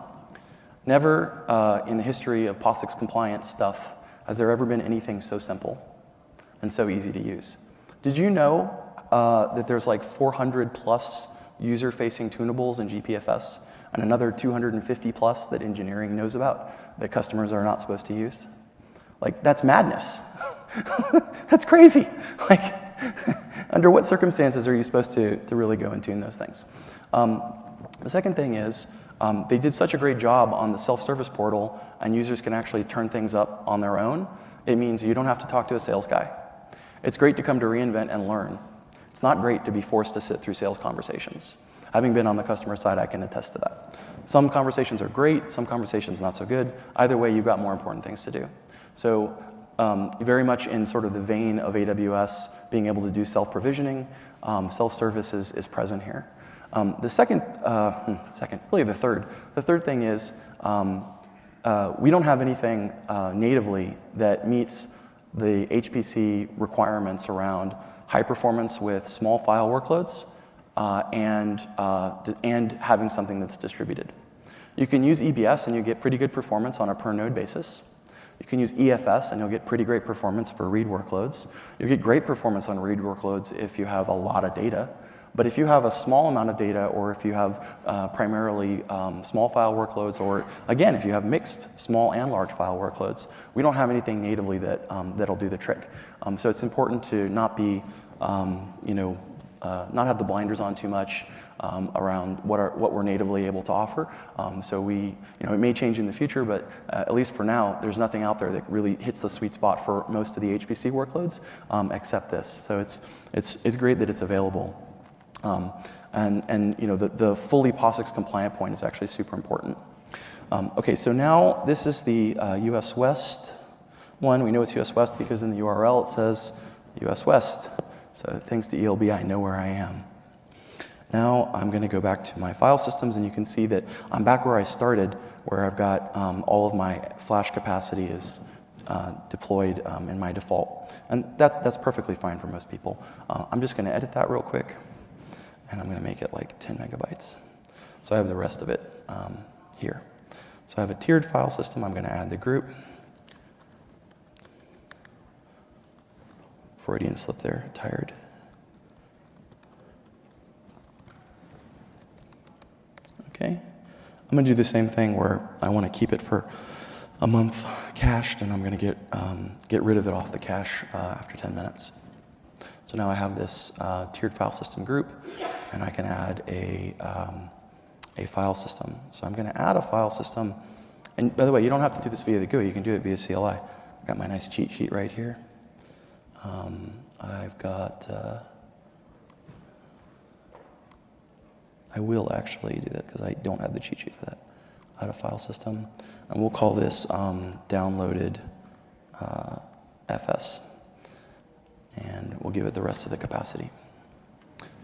never in the history of POSIX compliant stuff has there ever been anything so simple and so easy to use. Did you know that there's like 400 plus user-facing tunables in GPFS, and another 250 plus that engineering knows about that customers are not supposed to use? Like, that's madness. That's crazy. Like, under what circumstances are you supposed to really go and tune those things? The second thing is, they did such a great job on the self-service portal, and users can actually turn things up on their own. It means you don't have to talk to a sales guy. It's great to come to reInvent and learn. It's not great to be forced to sit through sales conversations. Having been on the customer side, I can attest to that. Some conversations are great, some conversations not so good. Either way, you've got more important things to do. So very much in sort of the vein of AWS, being able to do self-provisioning, self-service is present here. Really the third thing is we don't have anything natively that meets the HPC requirements around high performance with small file workloads and having something that's distributed. You can use EBS and you get pretty good performance on a per node basis. You can use EFS and you'll get pretty great performance for read workloads. You'll get great performance on read workloads if you have a lot of data. But if you have a small amount of data, or if you have primarily small file workloads, or again, if you have mixed small and large file workloads, we don't have anything natively that'll do the trick. So it's important to not be, not have the blinders on too much around what we're natively able to offer. So it may change in the future, but at least for now, there's nothing out there that really hits the sweet spot for most of the HPC workloads except this. So it's great that it's available. The fully POSIX compliant point is actually super important. Okay, so now this is the US West one. We know it's US West because in the URL it says US West. So thanks to ELB, I know where I am. Now I'm going to go back to my file systems, and you can see that I'm back where I started, where I've got all of my flash capacity is deployed in my default. And that's perfectly fine for most people. I'm just going to edit that real quick, and I'm going to make it like 10 megabytes. So I have the rest of it here. So I have a tiered file system. I'm going to add the group. Freudian slip there, tired. Okay. I'm going to do the same thing where I want to keep it for a month cached, and I'm going to get rid of it off the cache after 10 minutes. So now I have this tiered file system group, and I can add a file system. So I'm going to add a file system. And by the way, you don't have to do this via the GUI. You can do it via CLI. I've got my nice cheat sheet right here. I've got, I will actually do that because I don't have the cheat sheet for that. Add a file system. And we'll call this downloaded FS. And we'll give it the rest of the capacity.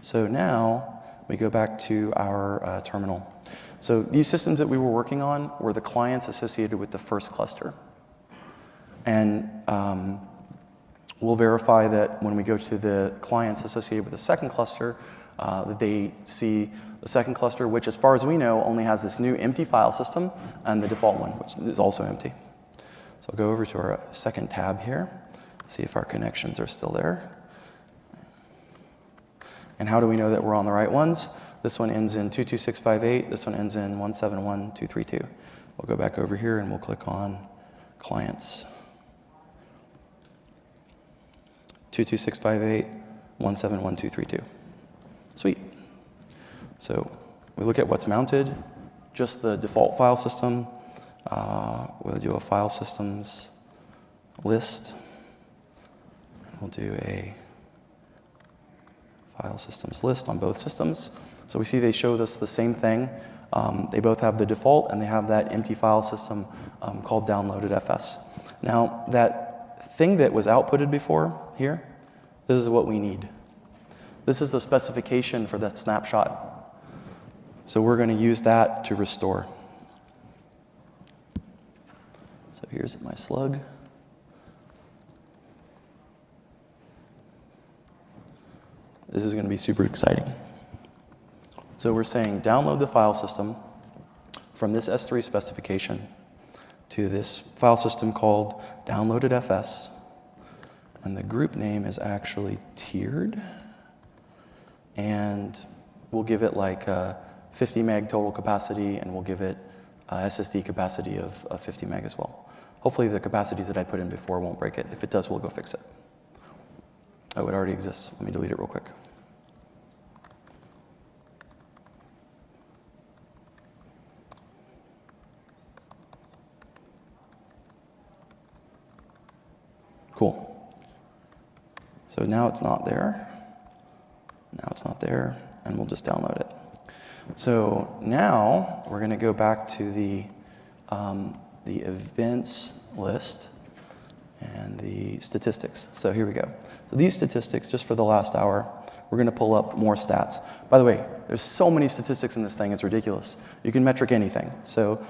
So now we go back to our terminal. So these systems that we were working on were the clients associated with the first cluster. And we'll verify that when we go to the clients associated with the second cluster, that they see the second cluster, which as far as we know, only has this new empty file system and the default one, which is also empty. So I'll go over to our second tab here, see if our connections are still there. And how do we know that we're on the right ones? This one ends in 22658, this one ends in 171232. We'll go back over here and we'll click on clients. 22658, 171232. Sweet. So we look at what's mounted, just the default file system. We'll do a file systems list. We'll do a file systems list on both systems. So we see they showed us the same thing. They both have the default, and they have that empty file system called downloaded FS. Now, that thing that was outputted before here, this is what we need. This is the specification for that snapshot. So we're going to use that to restore. So here's my slug. This is going to be super exciting. So we're saying download the file system from this S3 specification to this file system called downloaded FS. And the group name is actually tiered. And we'll give it like 50 meg total capacity, and we'll give it SSD capacity of 50 meg as well. Hopefully the capacities that I put in before won't break it. If it does, we'll go fix it. Oh, it already exists. Let me delete it real quick. Cool. So now it's not there. Now it's not there, and we'll just download it. So now we're going to go back to the events list and the statistics. So here we go. So these statistics, just for the last hour, we're going to pull up more stats. By the way, there's so many statistics in this thing, it's ridiculous. You can metric anything. So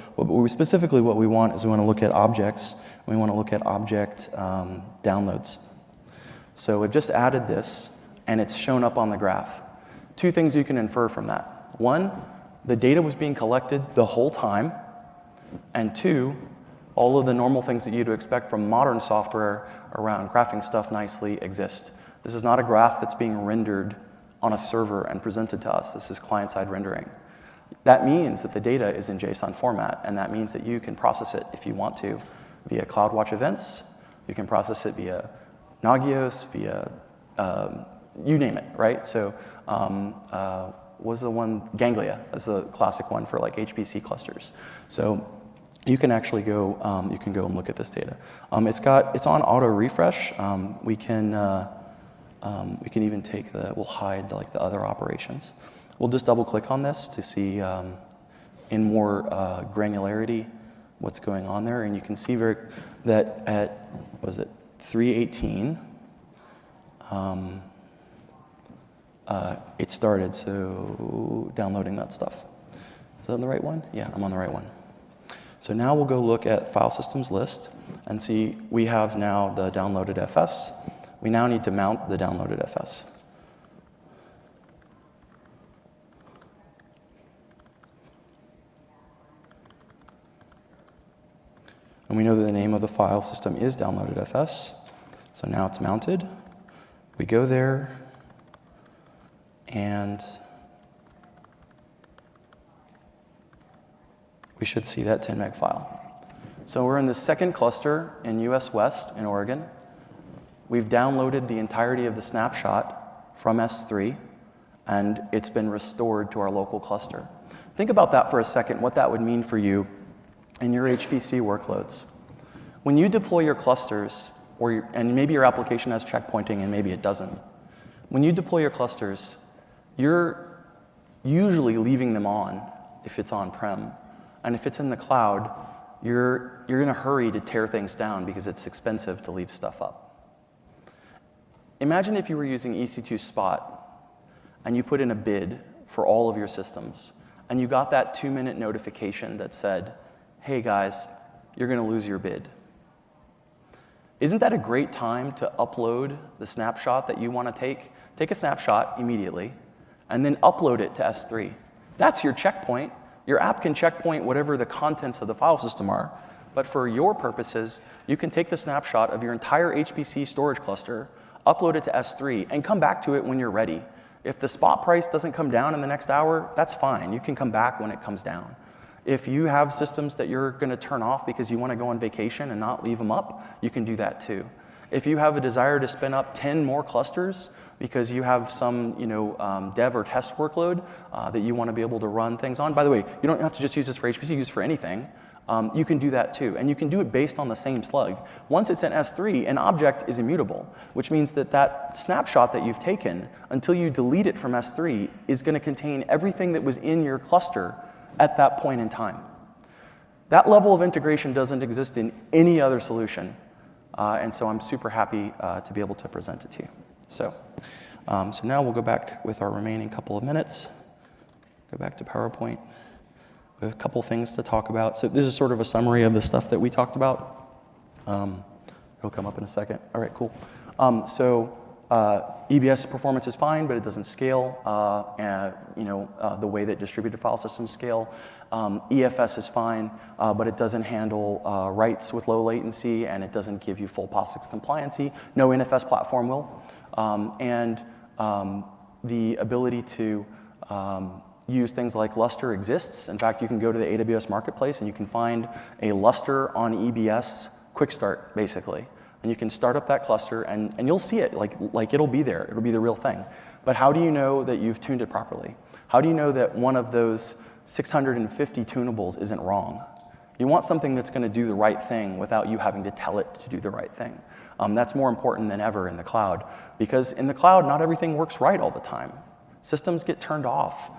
specifically what we want is we want to look at objects. We want to look at object downloads. So we've just added this, and it's shown up on the graph. Two things you can infer from that. One, the data was being collected the whole time. And two, all of the normal things that you'd expect from modern software around graphing stuff nicely exist. This is not a graph that's being rendered on a server and presented to us. This is client-side rendering. That means that the data is in JSON format, and that means that you can process it if you want to via CloudWatch events. You can process it via Nagios, via you name it, right? So was the one, Ganglia is the classic one for like HPC clusters. So you can actually go, and look at this data. It's on auto refresh. We can even take we'll hide like the other operations. We'll just double click on this to see in more granularity what's going on there. And you can see that at, what was it, 3:18, it started, so downloading that stuff. Is that on the right one? Yeah, I'm on the right one. So now we'll go look at file systems list and see we have now the downloaded FS. We now need to mount the downloaded FS. And we know that the name of the file system is downloaded FS. So now it's mounted. We go there, and we should see that 10 meg file. So we're in the second cluster in US West in Oregon. We've downloaded the entirety of the snapshot from S3, and it's been restored to our local cluster. Think about that for a second, what that would mean for you in your HPC workloads. When you deploy your clusters, and maybe your application has checkpointing and maybe it doesn't. When you deploy your clusters, you're usually leaving them on if it's on-prem. And if it's in the cloud, you're in a hurry to tear things down because it's expensive to leave stuff up. Imagine if you were using EC2 Spot and you put in a bid for all of your systems, and you got that 2-minute notification that said, hey guys, you're going to lose your bid. Isn't that a great time to upload the snapshot that you want to take? Take a snapshot immediately, and then upload it to S3. That's your checkpoint. Your app can checkpoint whatever the contents of the file system are. But for your purposes, you can take the snapshot of your entire HPC storage cluster, upload it to S3, and come back to it when you're ready. If the spot price doesn't come down in the next hour, that's fine. You can come back when it comes down. If you have systems that you're going to turn off because you want to go on vacation and not leave them up, you can do that too. If you have a desire to spin up 10 more clusters because you have some dev or test workload that you want to be able to run things on, by the way, you don't have to just use this for HPC, use it for anything. You can do that too, and you can do it based on the same slug. Once it's in S3, an object is immutable, which means that that snapshot that you've taken, until you delete it from S3, is going to contain everything that was in your cluster at that point in time. That level of integration doesn't exist in any other solution, and so I'm super happy to be able to present it to you. So now we'll go back with our remaining couple of minutes, go back to PowerPoint. We have a couple things to talk about. So this is sort of a summary of the stuff that we talked about. It'll come up in a second. All right, cool. EBS performance is fine, but it doesn't scale the way that distributed file systems scale. EFS is fine, but it doesn't handle writes with low latency, and it doesn't give you full POSIX compliancy. No NFS platform will. The ability to use things like Lustre exists. In fact, you can go to the AWS marketplace and you can find a Lustre on EBS quick start, basically. And you can start up that cluster and you'll see it, like it'll be there. It'll be the real thing. But how do you know that you've tuned it properly? How do you know that one of those 650 tunables isn't wrong? You want something that's going to do the right thing without you having to tell it to do the right thing. That's more important than ever in the cloud, because in the cloud, not everything works right all the time. Systems get turned off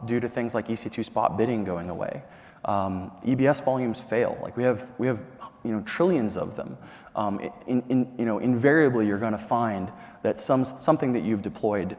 due to things like EC2 spot bidding going away. EBS volumes fail. Like we have trillions of them. Invariably, you're going to find that something that you've deployed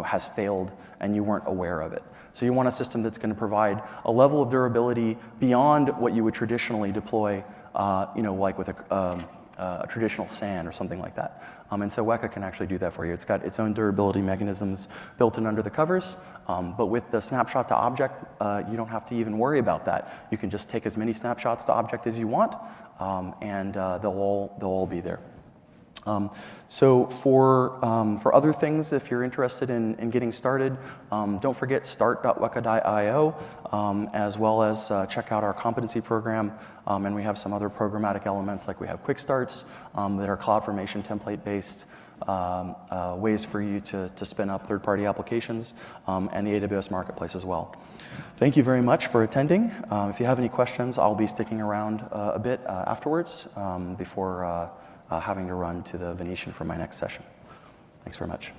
has failed and you weren't aware of it. So you want a system that's going to provide a level of durability beyond what you would traditionally deploy, like with a traditional SAN or something like that. And so Weka can actually do that for you. It's got its own durability mechanisms built in under the covers, but with the snapshot to object, you don't have to even worry about that. You can just take as many snapshots to object as you want, and they'll all be there. So for other things, if you're interested in getting started, don't forget start.weka.io, as well as check out our competency program. And we have some other programmatic elements, like we have quick starts that are CloudFormation template-based ways for you to spin up third-party applications, and the AWS Marketplace as well. Thank you very much for attending. If you have any questions, I'll be sticking around a bit afterwards before having to run to the Venetian for my next session. Thanks very much.